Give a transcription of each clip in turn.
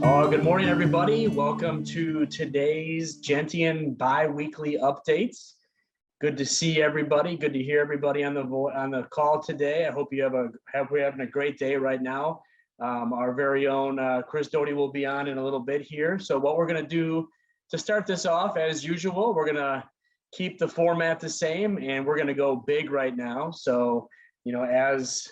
Good morning, everybody. Welcome to today's Gentian bi-weekly updates. Good to see everybody. Good to hear everybody on the call today. I hope we're having a great day right now. Our very own Chris Doty will be on in a little bit here. So what we're going to do to start this off, as usual, we're going to keep the format the same, and we're going to go big right now. So, as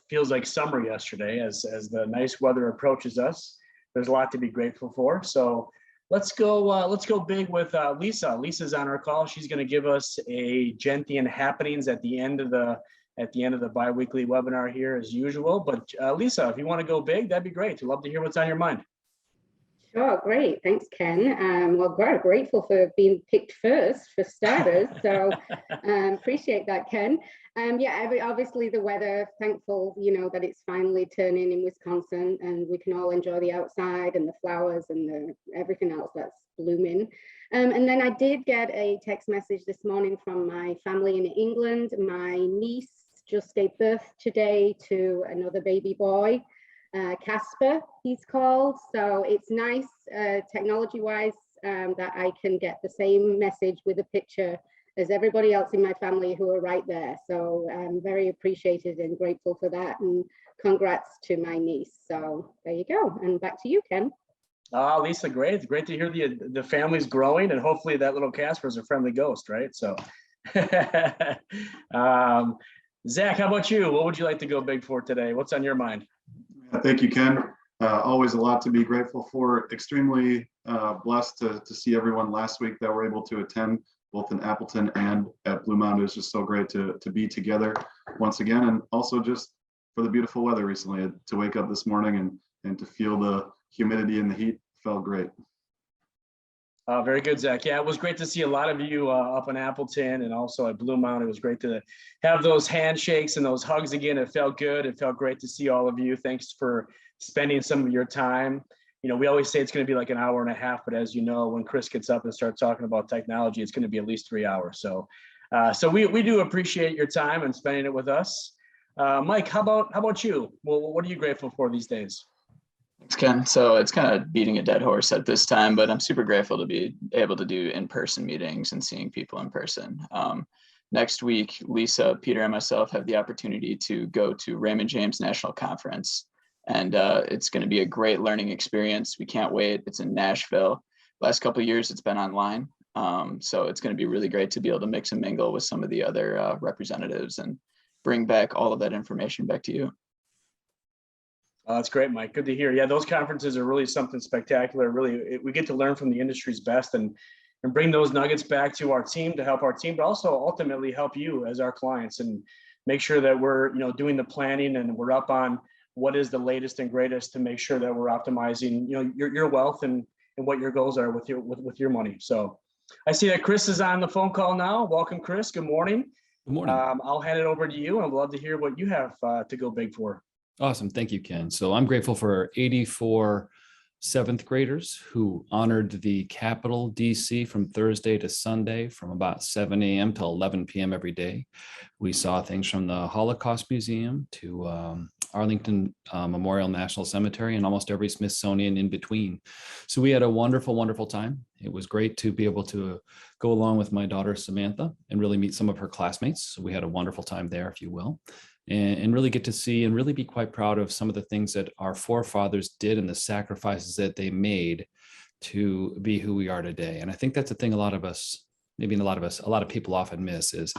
feels like summer yesterday, as the nice weather approaches us, there's a lot to be grateful for. So let's go big with Lisa. Lisa's on our call. She's going to give us a Gentian happenings at the end of the bi-weekly webinar here as usual. But Lisa, if you want to go big, that'd be great. We'd love to hear what's on your mind. Sure, great. Thanks, Ken. Well, grateful for being picked first for starters. So appreciate that, Ken. Obviously the weather, thankful, that it's finally turning in Wisconsin and we can all enjoy the outside and the flowers and everything else that's blooming. And then I did get a text message this morning from my family in England. My niece just gave birth today to another baby boy. Casper, he's called. So it's nice technology-wise that I can get the same message with a picture as everybody else in my family who are right there. So I'm very appreciated and grateful for that, and congrats to my niece. So there you go, and back to you, Ken. Lisa, great. It's great to hear the family's growing, and hopefully that little Casper's a friendly ghost, right? So Zach, how about you? What would you like to go big for today? What's on your mind? Thank you, Ken. Always a lot to be grateful for. Extremely blessed to see everyone last week that were able to attend, both in Appleton and at Blue Mound. It was just so great to be together once again, and also just for the beautiful weather recently. To wake up this morning and to feel the humidity and the heat felt great. Very good, Zach. Yeah, it was great to see a lot of you up in Appleton and also at Blue Mound. It was great to have those handshakes and those hugs again. It felt good. It felt great to see all of you. Thanks for spending some of your time. We always say it's going to be like an hour and a half, but as you know, when Chris gets up and starts talking about technology, it's going to be at least 3 hours. So we do appreciate your time and spending it with us. Mike, how about you? Well, what are you grateful for these days? Thanks, Ken. So it's kind of beating a dead horse at this time, but I'm super grateful to be able to do in-person meetings and seeing people in person. Next week, Lisa, Peter, and myself have the opportunity to go to Raymond James National Conference, and it's going to be a great learning experience. We can't wait. It's in Nashville. Last couple of years, it's been online, so it's going to be really great to be able to mix and mingle with some of the other representatives and bring back all of that information back to you. That's great, Mike. Good to hear. Yeah, those conferences are really something spectacular. Really, we get to learn from the industry's best and bring those nuggets back to our team to help our team, but also ultimately help you as our clients and make sure that we're doing the planning and we're up on what is the latest and greatest to make sure that we're optimizing your wealth and what your goals are with your money. So I see that Chris is on the phone call now. Welcome, Chris. Good morning. Good morning. I'll hand it over to you, and I'd love to hear what you have to go big for. Awesome. Thank you, Ken. So I'm grateful for 84 seventh graders who honored the Capitol DC from Thursday to Sunday from about 7 a.m. till 11 p.m. every day. We saw things from the Holocaust Museum to Arlington Memorial National Cemetery and almost every Smithsonian in between. So we had a wonderful, wonderful time. It was great to be able to go along with my daughter, Samantha, and really meet some of her classmates. So we had a wonderful time there, if you will. And really get to see and really be quite proud of some of the things that our forefathers did and the sacrifices that they made to be who we are today. And I think that's the thing a lot of people often miss is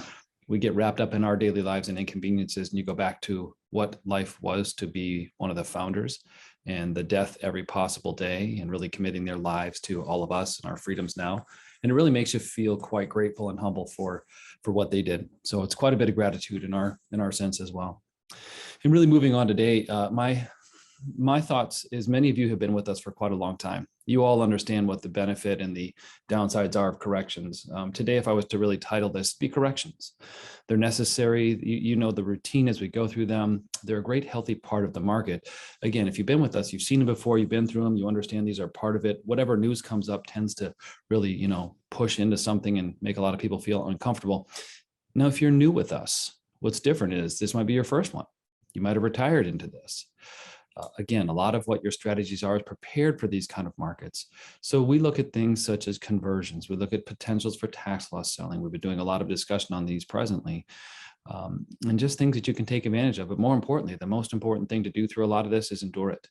we get wrapped up in our daily lives and inconveniences, and you go back to what life was to be one of the founders and the death every possible day and really committing their lives to all of us and our freedoms now. And it really makes you feel quite grateful and humble for what they did. So it's quite a bit of gratitude in our sense as well. And really moving on today, my thoughts is many of you have been with us for quite a long time. You all understand what the benefit and the downsides are of corrections. Today, if I was to really title this, be corrections. They're necessary. You know the routine as we go through them. They're a great, healthy part of the market. Again, if you've been with us, you've seen them before, you've been through them, you understand these are part of it. Whatever news comes up tends to really, push into something and make a lot of people feel uncomfortable. Now, if you're new with us, what's different is this might be your first one. You might have retired into this. Again, a lot of what your strategies are is prepared for these kind of markets. So we look at things such as conversions. We look at potentials for tax loss selling. We've been doing a lot of discussion on these presently, and just things that you can take advantage of. But more importantly, the most important thing to do through a lot of this is endure it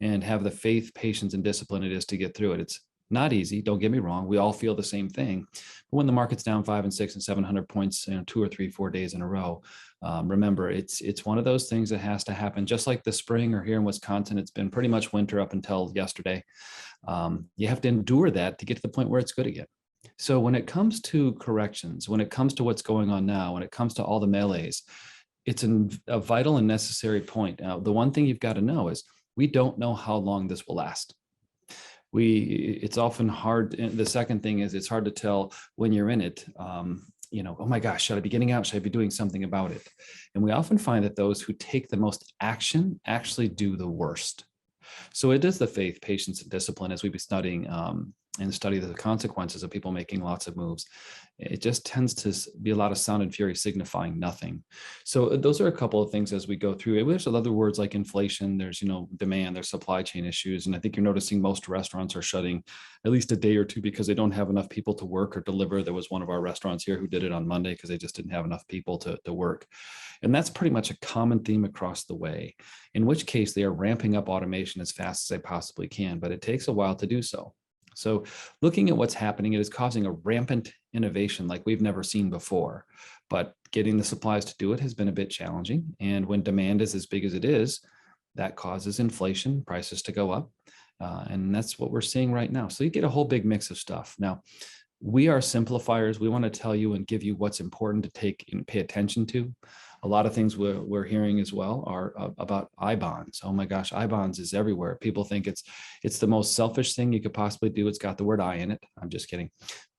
and have the faith, patience, and discipline it is to get through it. It's not easy. Don't get me wrong. We all feel the same thing. But when the market's down 5 and 6 and 700 points, 2 or 3, 4 days in a row, remember, it's one of those things that has to happen. Just like the spring, or here in Wisconsin, it's been pretty much winter up until yesterday. You have to endure that to get to the point where it's good again. So when it comes to corrections, when it comes to what's going on now, when it comes to all the melees, it's a vital and necessary point. Now, the one thing you've got to know is we don't know how long this will last. It's often hard. The second thing is it's hard to tell when you're in it. Oh my gosh, should I be getting out? Should I be doing something about it? And we often find that those who take the most action actually do the worst. So it is the faith, patience, and discipline as we be studying and study the consequences of people making lots of moves. It just tends to be a lot of sound and fury signifying nothing. So those are a couple of things as we go through. There's other words like inflation, there's, demand, there's supply chain issues. And I think you're noticing most restaurants are shutting at least a day or two because they don't have enough people to work or deliver. There was one of our restaurants here who did it on Monday because they just didn't have enough people to work. And that's pretty much a common theme across the way, in which case they are ramping up automation as fast as they possibly can, but it takes a while to do so. So looking at what's happening, it is causing a rampant innovation like we've never seen before, but getting the supplies to do it has been a bit challenging. And when demand is as big as it is, that causes inflation, prices to go up. And that's what we're seeing right now. So you get a whole big mix of stuff. Now, we are simplifiers. We want to tell you and give you what's important to take and pay attention to. A lot of things we're hearing as well are about I-bonds. Oh my gosh, I-bonds is everywhere. People think it's the most selfish thing you could possibly do. It's got the word I in it. I'm just kidding.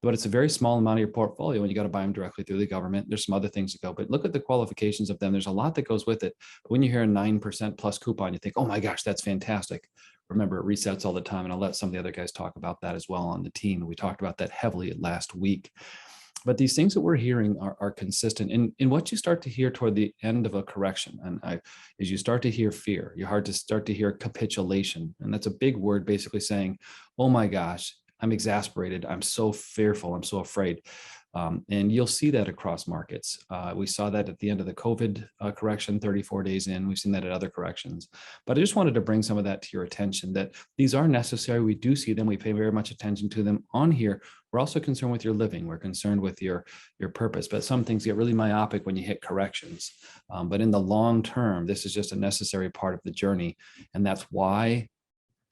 But it's a very small amount of your portfolio and you got to buy them directly through the government. There's some other things to go, but look at the qualifications of them. There's a lot that goes with it. But when you hear a 9% plus coupon, you think, oh my gosh, that's fantastic. Remember, it resets all the time. And I'll let some of the other guys talk about that as well on the team. We talked about that heavily last week. But these things that we're hearing are consistent in what you start to hear toward the end of a correction. And as you start to hear fear, you start to hear capitulation. And that's a big word basically saying, oh my gosh, I'm exasperated. I'm so fearful. I'm so afraid. And you'll see that across markets. We saw that at the end of the COVID correction, 34 days in. We've seen that at other corrections. But I just wanted to bring some of that to your attention, that these are necessary. We do see them. We pay very much attention to them on here. We're also concerned with your living. We're concerned with your purpose. But some things get really myopic when you hit corrections. But in the long term, this is just a necessary part of the journey. And that's why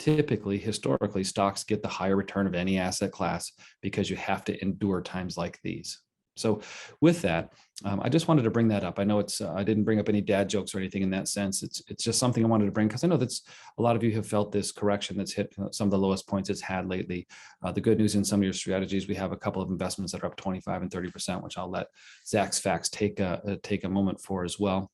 typically, historically, stocks get the higher return of any asset class because you have to endure times like these. So with that, I just wanted to bring that up. I know I didn't bring up any dad jokes or anything in that sense. It's just something I wanted to bring because I know that's a lot of you have felt this correction that's hit some of the lowest points it's had lately. The good news in some of your strategies, we have a couple of investments that are up 25 and 30%, which I'll let Zach's Facts take a moment for as well.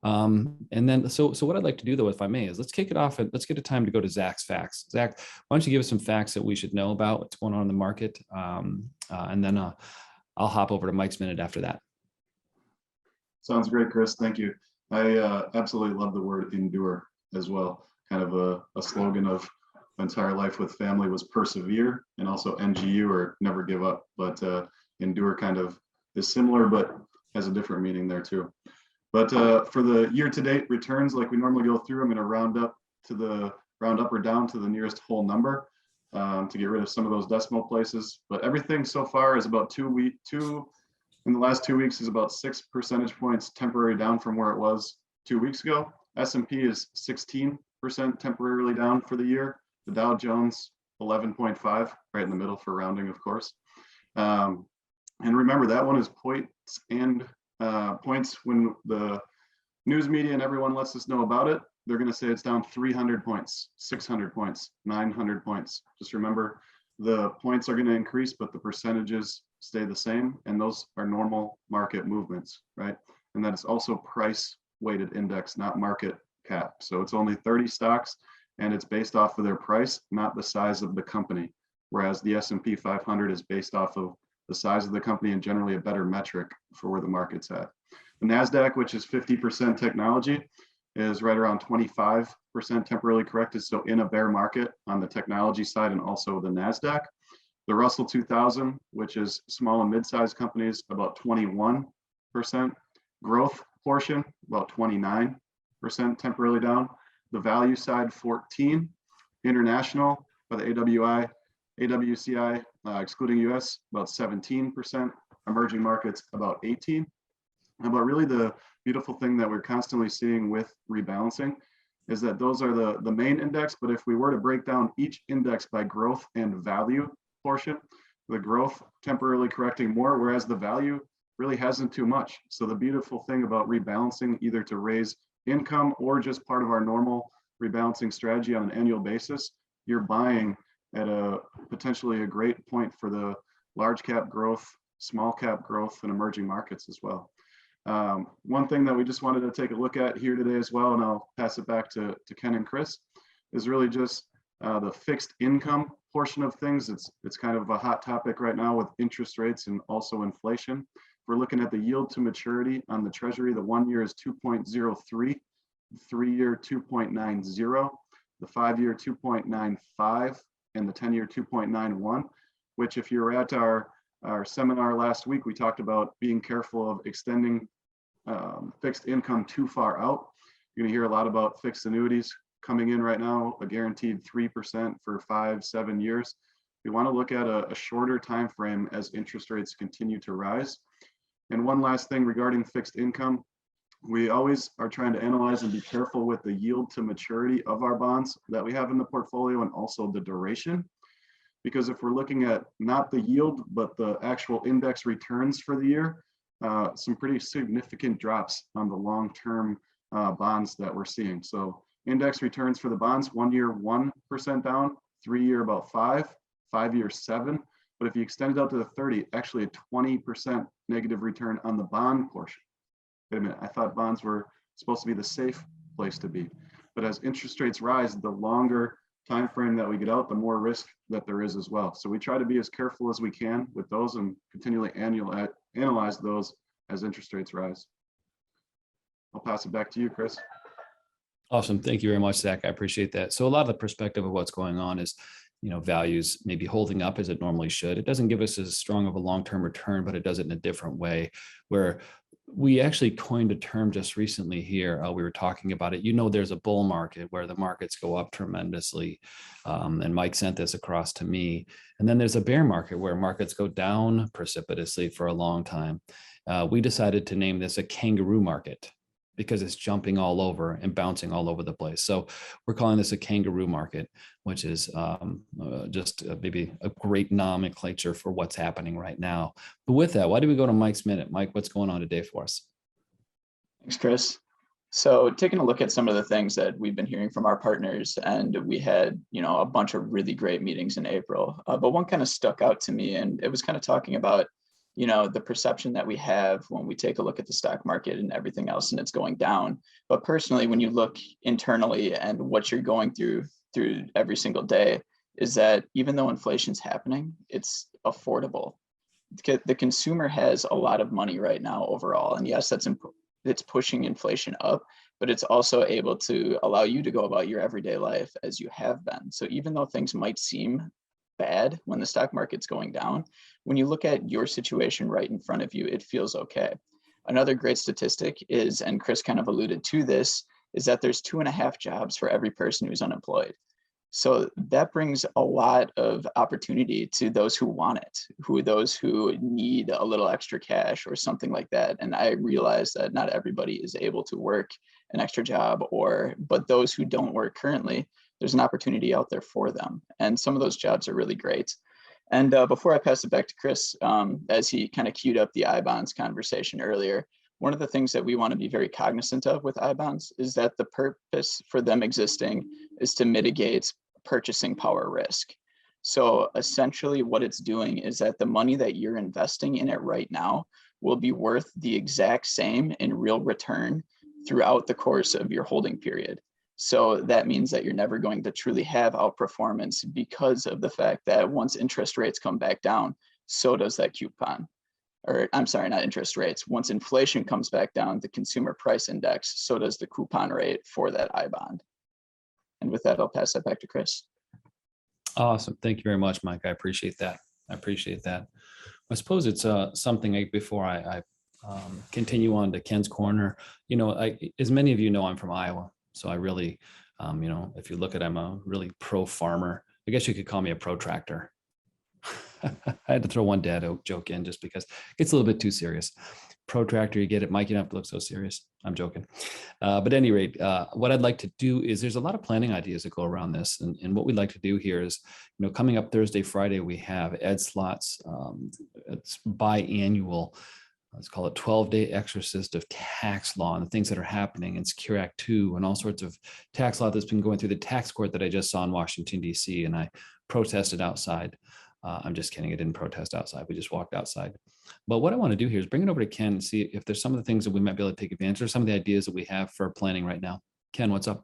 And then, so what I'd like to do though, if I may, is let's kick it off and let's get a time to go to Zach's Facts. Zach, why don't you give us some facts that we should know about what's going on in the market? And then I'll hop over to Mike's Minute after that. Sounds great, Chris. Thank you. I absolutely love the word endure as well. Kind of a slogan of my entire life with family was persevere, and also NGU, or never give up. But endure kind of is similar, but has a different meaning there too. But for the year-to-date returns, like we normally go through, I'm going to round up or down to the nearest whole number to get rid of some of those decimal places. But everything so far is about in the last 2 weeks is about 6 percentage points temporary down from where it was 2 weeks ago. S&P is 16% temporarily down for the year. The Dow Jones 11.5, right in the middle for rounding, of course. And remember, that one is points when the news media and everyone lets us know about it. They're going to say it's down 300 points, 600 points, 900 points. Just remember, the points are going to increase, but the percentages stay the same. And those are normal market movements, right? And that is also price weighted index, not market cap. So it's only 30 stocks and it's based off of their price, not the size of the company. Whereas the S&P 500 is based off of the size of the company and generally a better metric for where the market's at. The NASDAQ, which is 50% technology, is right around 25% temporarily corrected. So in a bear market on the technology side and also the NASDAQ. The Russell 2000, which is small and mid-sized companies, about 21%. Growth portion, about 29% temporarily down. The value side, 14. International by the AWCI, excluding US, about 17%. Emerging markets, about 18. But really the beautiful thing that we're constantly seeing with rebalancing is that those are the main index. But if we were to break down each index by growth and value portion, the growth temporarily correcting more, whereas the value really hasn't too much. So the beautiful thing about rebalancing, either to raise income or just part of our normal rebalancing strategy on an annual basis, you're buying at a potentially a great point for the large cap growth, small cap growth, and emerging markets as well. One thing that we just wanted to take a look at here today as well, and I'll pass it back to Ken and Chris, is really just the fixed income portion of things. It's kind of a hot topic right now with interest rates and also inflation. We're looking at the yield to maturity on the Treasury. The 1 year is 2.03, 3 year 2.90, the 5 year 2.95, and the 10 year 2.91, which if you're at our seminar last week, we talked about being careful of extending fixed income too far out. You're gonna hear a lot about fixed annuities coming in right now, a guaranteed 3% for 5-7 years. We want to look at a shorter time frame as interest rates continue to rise. And one last thing regarding fixed income, we always are trying to analyze and be careful with the yield to maturity of our bonds that we have in the portfolio, and also the duration. Because if we're looking at not the yield, but the actual index returns for the year, some pretty significant drops on the long-term bonds that we're seeing. So index returns for the bonds, 1 year 1% down, 3 year about 5, 5 year 7. But if you extend it out to the 30, actually a 20% negative return on the bond portion. Wait a minute, I thought bonds were supposed to be the safe place to be. But as interest rates rise, the longer time frame that we get out, the more risk that there is as well. So we try to be as careful as we can with those and continually analyze those as interest rates rise. I'll pass it back to you, Chris. Awesome. Thank you very much, Zach. I appreciate that. So a lot of the perspective of what's going on is, values maybe holding up as it normally should. It doesn't give us as strong of a long-term return, but it does it in a different way, where we actually coined a term just recently here. We were talking about it. There's a bull market where the markets go up tremendously. And Mike sent this across to me. And then there's a bear market where markets go down precipitously for a long time. We decided to name this a kangaroo market, because it's jumping all over and bouncing all over the place. So we're calling this a kangaroo market, which is just maybe a great nomenclature for what's happening right now. But with that, why do we go to Mike's Minute? Mike, what's going on today for us? Thanks, Chris. So taking a look at some of the things that we've been hearing from our partners, and we had, a bunch of really great meetings in April, but one kind of stuck out to me, and it was kind of talking about the perception that we have when we take a look at the stock market and everything else, and it's going down. But personally, when you look internally and what you're going through every single day, is that even though inflation's happening, it's affordable. The consumer has a lot of money right now overall. And yes, it's pushing inflation up, but it's also able to allow you to go about your everyday life as you have been. So even though things might seem bad when the stock market's going down, when you look at your situation right in front of you, it feels okay. Another great statistic is, and Chris kind of alluded to this, is that there's 2.5 jobs for every person who's unemployed. So that brings a lot of opportunity to those who want it, those who need a little extra cash or something like that. And I realize that not everybody is able to work an extra job, but those who don't work currently, there's an opportunity out there for them. And some of those jobs are really great. And before I pass it back to Chris, as he kind of queued up the I-bonds conversation earlier, one of the things that we want to be very cognizant of with I-bonds is that the purpose for them existing is to mitigate purchasing power risk. So essentially what it's doing is that the money that you're investing in it right now will be worth the exact same in real return throughout the course of your holding period. So that means that you're never going to truly have outperformance, because of the fact that once interest rates come back down, so does that coupon. or I'm sorry, not interest rates. Once inflation comes back down, the consumer price index, so does the coupon rate for that I bond. And with that, I'll pass that back to Chris. Awesome. Thank you very much, Mike. I appreciate that. I appreciate that. I suppose it's something before I continue on to Ken's Corner. You know, as many of you know, I'm from Iowa. So I really, you know, if you look at, I'm a really pro farmer. I guess you could call me a protractor. I had to throw one dad joke in just because it gets a little bit too serious. Protractor, you get it, Mike, you don't have to look so serious. I'm joking. But at any rate, what I'd like to do is there's a lot of planning ideas that go around this. And what we'd like to do here is, you know, coming up Thursday, Friday, we have Ed Slott's, it's biannual, let's call it 12-day exorcist of tax law and the things that are happening in Secure Act 2 and all sorts of tax law that's been going through the tax court that I just saw in Washington, D.C. And I protested outside. I'm just kidding. I didn't protest outside. We just walked outside. But what I want to do here is bring it over to Ken and see if there's some of the things that we might be able to take advantage of, some of the ideas that we have for planning right now. Ken, what's up?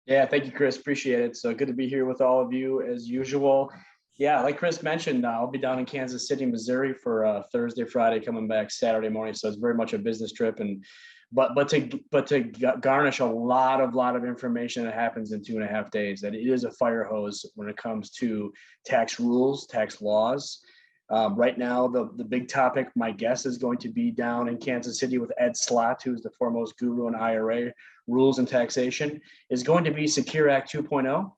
Yeah, thank you, Chris. Appreciate it. So good to be here with all of you as usual. Yeah, like Chris mentioned, I'll be down in Kansas City, Missouri for Thursday, Friday, coming back Saturday morning. So it's very much a business trip, and but to garnish a lot of information that happens in 2.5 days. That it is a fire hose when it comes to tax rules, tax laws. Right now, the big topic, my guess, is going to be down in Kansas City with Ed Slott, who's the foremost guru in IRA rules and taxation, is going to be Secure Act 2.0.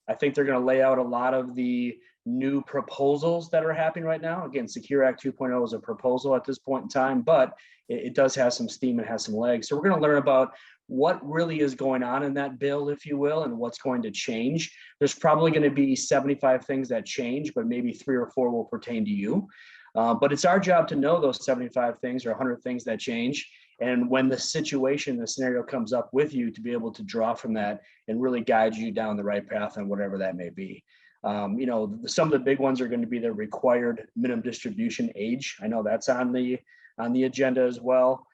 I think they're going to lay out a lot of the new proposals that are happening right now. Again, Secure Act 2.0 is a proposal at this point in time, but it does have some steam and has some legs. So we're going to learn about what really is going on in that bill, if you will, and what's going to change. There's probably going to be 75 things that change, but maybe 3 or 4 will pertain to you. But it's our job to know those 75 things or 100 things that change. And when the situation, the scenario comes up with you, to be able to draw from that and really guide you down the right path and whatever that may be. You know, some of the big ones are going to be the required minimum distribution age. I know that's on the agenda as well.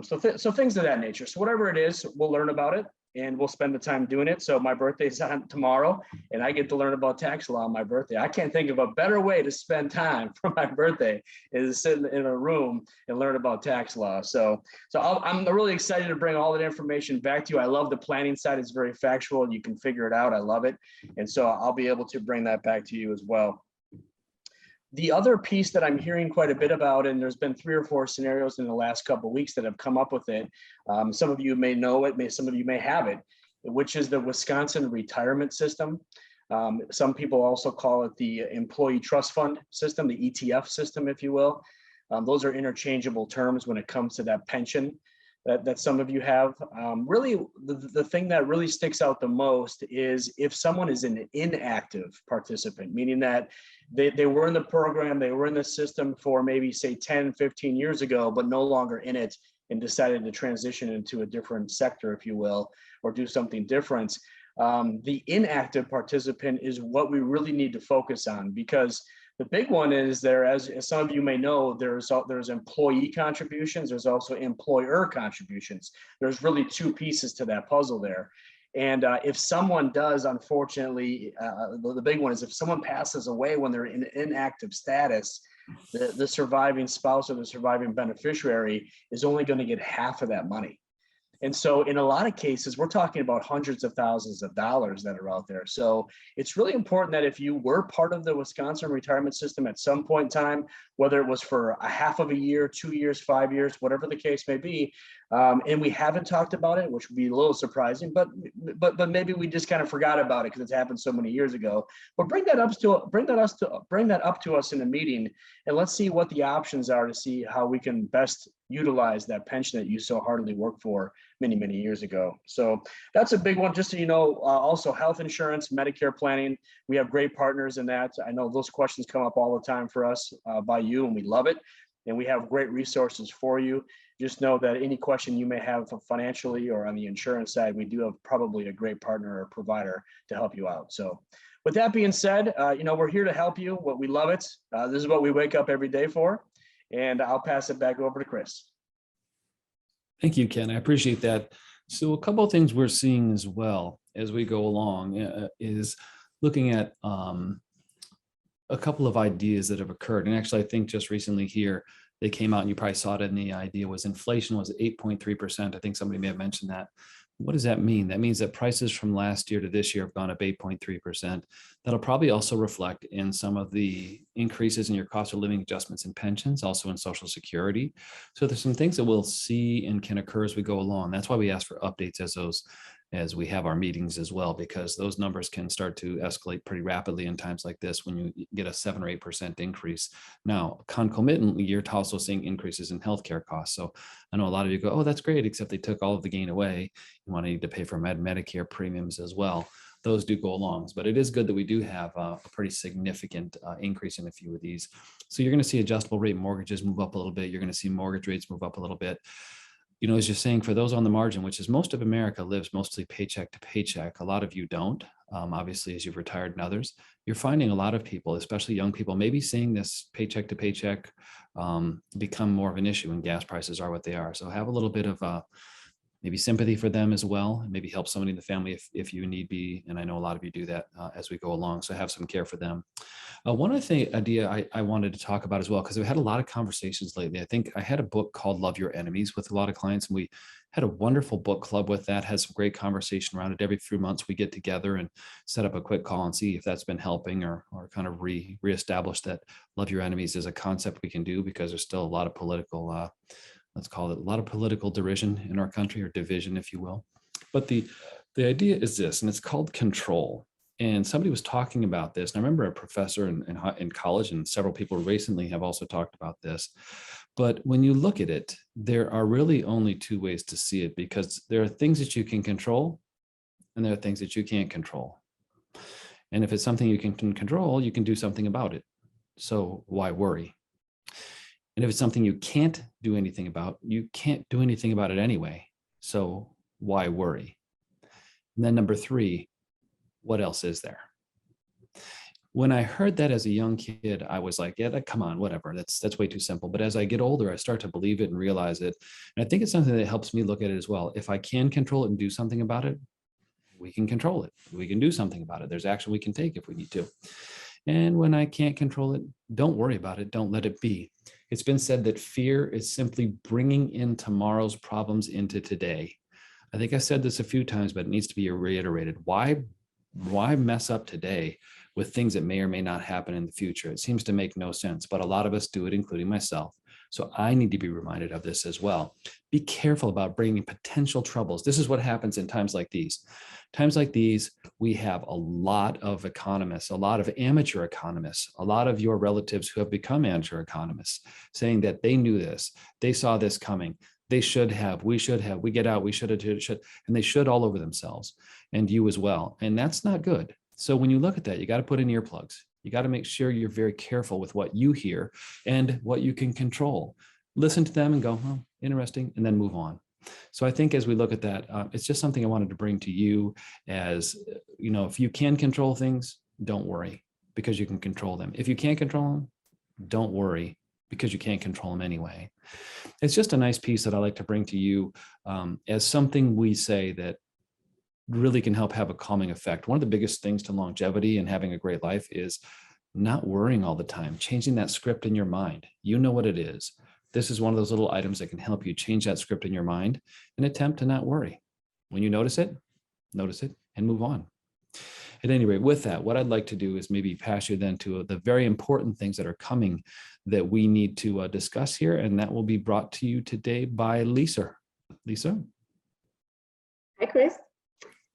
So things of that nature. So whatever it is, we'll learn about it and we'll spend the time doing it. So my birthday's on tomorrow and I get to learn about tax law on my birthday. I can't think of a better way to spend time for my birthday is sit in a room and learn about tax law. So I'm really excited to bring all that information back to you. I love the planning side. It's very factual. You can figure it out. I love it. And so I'll be able to bring that back to you as well. The other piece that I'm hearing quite a bit about, and there's been 3 or 4 scenarios in the last couple of weeks that have come up with it. Some of you may know it, some of you may have it, which is the Wisconsin retirement system. Some people also call it the employee trust fund system, the ETF system, if you will. Those are interchangeable terms when it comes to that pension that some of you have. Really, the thing that really sticks out the most is if someone is an inactive participant, meaning that they were in the program, they were in the system for maybe say 10, 15 years ago, but no longer in it and decided to transition into a different sector, if you will, or do something different. The inactive participant is what we really need to focus on, because the big one is there, as some of you may know, there's employee contributions, there's also employer contributions. There's really 2 pieces to that puzzle there. And if someone does, unfortunately, the big one is if someone passes away when they're in inactive status, the surviving spouse or the surviving beneficiary is only going to get half of that money. And so in a lot of cases, we're talking about hundreds of thousands of dollars that are out there. So it's really important that if you were part of the Wisconsin retirement system at some point in time, whether it was for a half of a year, 2 years, 5 years, whatever the case may be, and we haven't talked about it, which would be a little surprising, but maybe we just kind of forgot about it because it's happened so many years ago. But bring that up to us in a meeting, and let's see what the options are to see how we can best utilize that pension that you so heartily worked for many, many years ago. So that's a big one. Just so you know, also health insurance, Medicare planning. We have great partners in that. I know those questions come up all the time for us by you, and we love it. And we have great resources for you. Just know that any question you may have financially or on the insurance side, we do have probably a great partner or provider to help you out. So with that being said, you know, we're here to help you. We love it. This is what we wake up every day for. And I'll pass it back over to Chris. Thank you, Ken. I appreciate that. So a couple of things we're seeing as well as we go along is looking at a couple of ideas that have occurred. And actually, I think just recently here, they came out and you probably saw it, and the idea was inflation was 8.3%. I think somebody may have mentioned that. What does that mean? That means that prices from last year to this year have gone up 8.3%. That'll probably also reflect in some of the increases in your cost of living adjustments and pensions, also in Social Security. So there's some things that we'll see and can occur as we go along. That's why we ask for updates as we have our meetings as well, because those numbers can start to escalate pretty rapidly in times like this when you get a 7 or 8% increase. Now, concomitantly, you're also seeing increases in healthcare costs. So I know a lot of you go, oh, that's great, except they took all of the gain away. You want to need to pay for Medicare premiums as well. Those do go along, but it is good that we do have a pretty significant increase in a few of these. So you're going to see adjustable rate mortgages move up a little bit. You're going to see mortgage rates move up a little bit. You know, as you're saying, for those on the margin, which is most of America lives mostly paycheck to paycheck. A lot of you don't, obviously, as you've retired and others, you're finding a lot of people, especially young people, maybe seeing this paycheck to paycheck become more of an issue when gas prices are what they are. So have a little bit of maybe sympathy for them as well, and maybe help somebody in the family if you need be. And I know a lot of you do that as we go along. So have some care for them. One other idea I wanted to talk about as well, because we've had a lot of conversations lately. I think I had a book called Love Your Enemies with a lot of clients, and we had a wonderful book club with that, had some great conversation around it. Every few months we get together and set up a quick call and see if that's been helping or kind of reestablish that Love Your Enemies is a concept we can do, because there's still a lot of political let's call it a lot of political derision in our country, or division, if you will. But the idea is this, and it's called control. And somebody was talking about this. And I remember a professor in college, and several people recently have also talked about this. But when you look at it, there are really only two ways to see it, because there are things that you can control and there are things that you can't control. And if it's something you can control, you can do something about it. So why worry? And if it's something you can't do anything about, you can't do anything about it anyway. So why worry? And then number 3, what else is there? When I heard that as a young kid, I was like, yeah, come on, whatever. That's way too simple. But as I get older, I start to believe it and realize it. And I think it's something that helps me look at it as well. If I can control it and do something about it, we can control it. We can do something about it. There's action we can take if we need to. And when I can't control it, don't worry about it. Don't let it be. It's been said that fear is simply bringing in tomorrow's problems into today. I think I said this a few times, but it needs to be reiterated. Why mess up today with things that may or may not happen in the future? It seems to make no sense, but a lot of us do it, including myself. So I need to be reminded of this as well. Be careful about bringing potential troubles. This is what happens in times like these. Times like these, we have a lot of economists, a lot of amateur economists, a lot of your relatives who have become amateur economists saying that they knew this, they saw this coming. They should have, we should have, we get out, we should have, and they should all over themselves, and you as well. And that's not good. So when you look at that, you got to put in earplugs. You got to make sure you're very careful with what you hear and what you can control. Listen to them and go, oh, interesting, and then move on. So I think as we look at that, it's just something I wanted to bring to you as, you know, if you can control things, don't worry, because you can control them. If you can't control them, don't worry, because you can't control them anyway. It's just a nice piece that I like to bring to you as something we say that really can help have a calming effect. One of the biggest things to longevity and having a great life is not worrying all the time, changing that script in your mind. You know what it is. This is one of those little items that can help you change that script in your mind and attempt to not worry. When you notice it and move on. At any rate, with that, what I'd like to do is maybe pass you then to the very important things that are coming that we need to discuss here. And that will be brought to you today by Lisa. Lisa? Hi, Chris.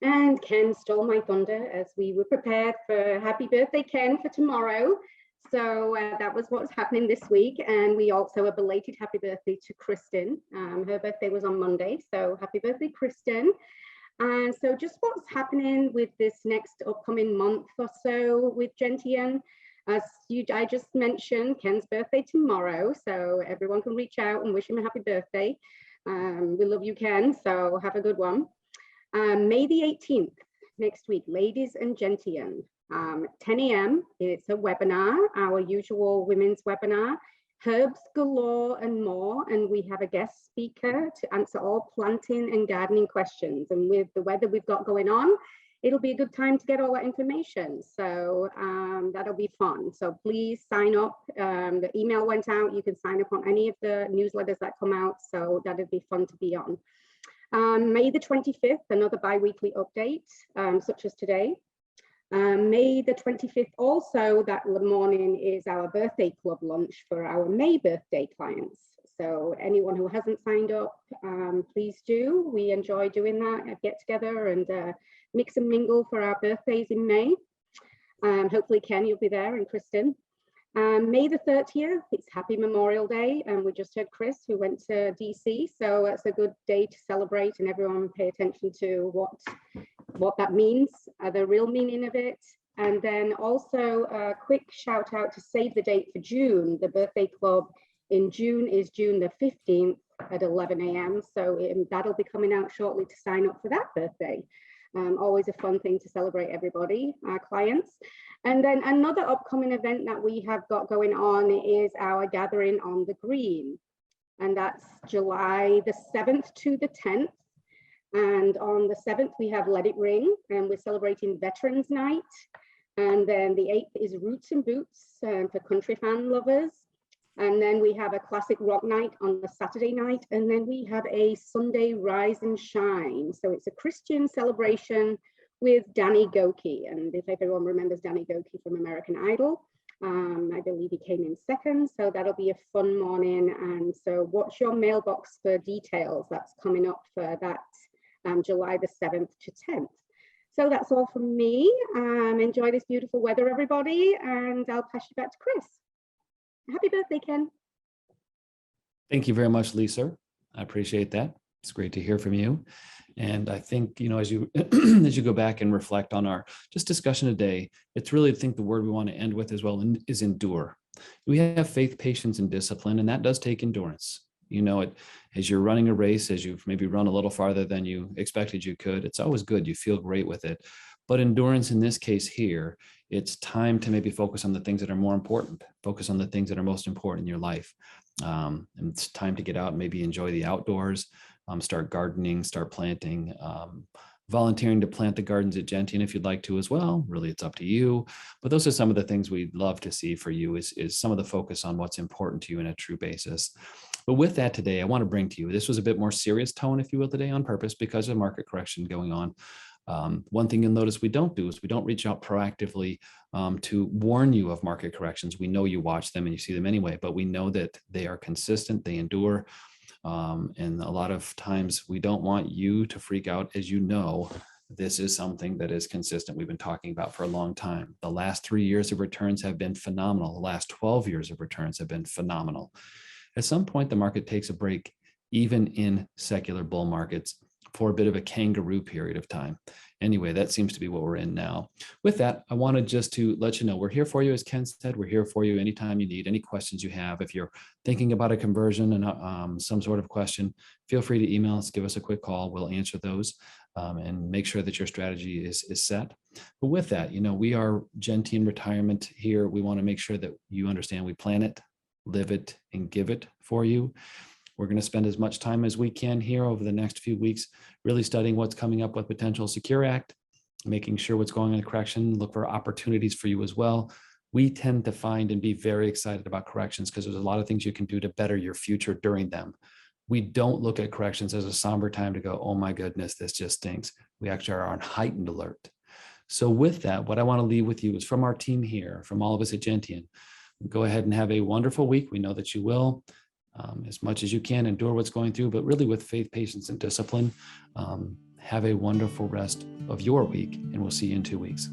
And Ken stole my thunder as we were prepared for happy birthday, Ken, for tomorrow. So that was what's happening this week. And we also a belated happy birthday to Kristen. Her birthday was on Monday. So happy birthday, Kristen. And so just what's happening with this next upcoming month or so with Gentian. As I just mentioned, Ken's birthday tomorrow. So everyone can reach out and wish him a happy birthday. We love you, Ken. So have a good one. May the 18th, next week, ladies and gentian, 10 a.m. It's a webinar, our usual women's webinar, herbs galore and more. And we have a guest speaker to answer all planting and gardening questions. And with the weather we've got going on, it'll be a good time to get all that information. So that'll be fun. So please sign up. The email went out. You can sign up on any of the newsletters that come out. So that'd be fun to be on. May the 25th, another bi-weekly update, such as today. May the 25th also, that morning is our birthday club lunch for our May birthday clients. So anyone who hasn't signed up, please do. We enjoy doing that, get together and mix and mingle for our birthdays in May. Hopefully Ken, you'll be there, and Kristen. May the 30th, it's Happy Memorial Day, and we just heard Chris who went to DC, so it's a good day to celebrate and everyone pay attention to what that means, the real meaning of it. And then also a quick shout out to save the date for June. The birthday club in June is June the 15th at 11 a.m. So that'll be coming out shortly to sign up for that birthday. Always a fun thing to celebrate everybody, our clients. And then another upcoming event that we have got going on is our gathering on the green. And that's July the 7th to the 10th. And on the 7th, we have Let It Ring, and we're celebrating Veterans Night. And then the 8th is Roots and Boots for country fan lovers. And then we have a classic rock night on the Saturday night. And then we have a Sunday Rise and Shine. So it's a Christian celebration with Danny Goki. And if everyone remembers Danny Goki from American Idol, I believe he came in second. So that'll be a fun morning. And so watch your mailbox for details. That's coming up for that July the 7th to 10th. So that's all from me. Enjoy this beautiful weather, everybody. And I'll pass you back to Chris. Happy birthday, Ken. Thank you very much, Lisa. I appreciate that. It's great to hear from you. And I think, as you as you go back and reflect on our just discussion today, it's really, I think the word we want to end with as well is endure. We have faith, patience, and discipline, and that does take endurance. As you're running a race, as you've maybe run a little farther than you expected you could, it's always good. You feel great with it. But endurance in this case here, it's time to maybe focus on the things that are more important, focus on the things that are most important in your life. And it's time to get out and maybe enjoy the outdoors, start gardening, start planting, volunteering to plant the gardens at Gentian if you'd like to as well. Really, it's up to you. But those are some of the things we'd love to see for you is some of the focus on what's important to you in a true basis. But with that today, I want to bring to you, this was a bit more serious tone, if you will, today on purpose because of market correction going on. One thing you'll notice we don't do is we don't reach out proactively to warn you of market corrections. We know you watch them and you see them anyway, but we know that they are consistent, they endure. And a lot of times we don't want you to freak out. As you know, this is something that is consistent. We've been talking about for a long time. The last 3 years of returns have been phenomenal. The last 12 years of returns have been phenomenal. At some point, the market takes a break, even in secular bull markets, for a bit of a kangaroo period of time. Anyway, that seems to be what we're in now. With that, I wanted just to let you know, we're here for you. As Ken said, we're here for you anytime you need, any questions you have. If you're thinking about a conversion and some sort of question, feel free to email us, give us a quick call. We'll answer those and make sure that your strategy is set. But with that, we are Gentian Retirement here. We want to make sure that you understand we plan it, live it, and give it for you. We're going to spend as much time as we can here over the next few weeks, really studying what's coming up with potential Secure Act, making sure what's going on in correction, look for opportunities for you as well. We tend to find and be very excited about corrections because there's a lot of things you can do to better your future during them. We don't look at corrections as a somber time to go, oh my goodness, this just stinks. We actually are on heightened alert. So with that, what I want to leave with you is from our team here, from all of us at Gentian, go ahead and have a wonderful week. We know that you will. As much as you can, endure what's going through, but really with faith, patience, and discipline, have a wonderful rest of your week, and we'll see you in 2 weeks.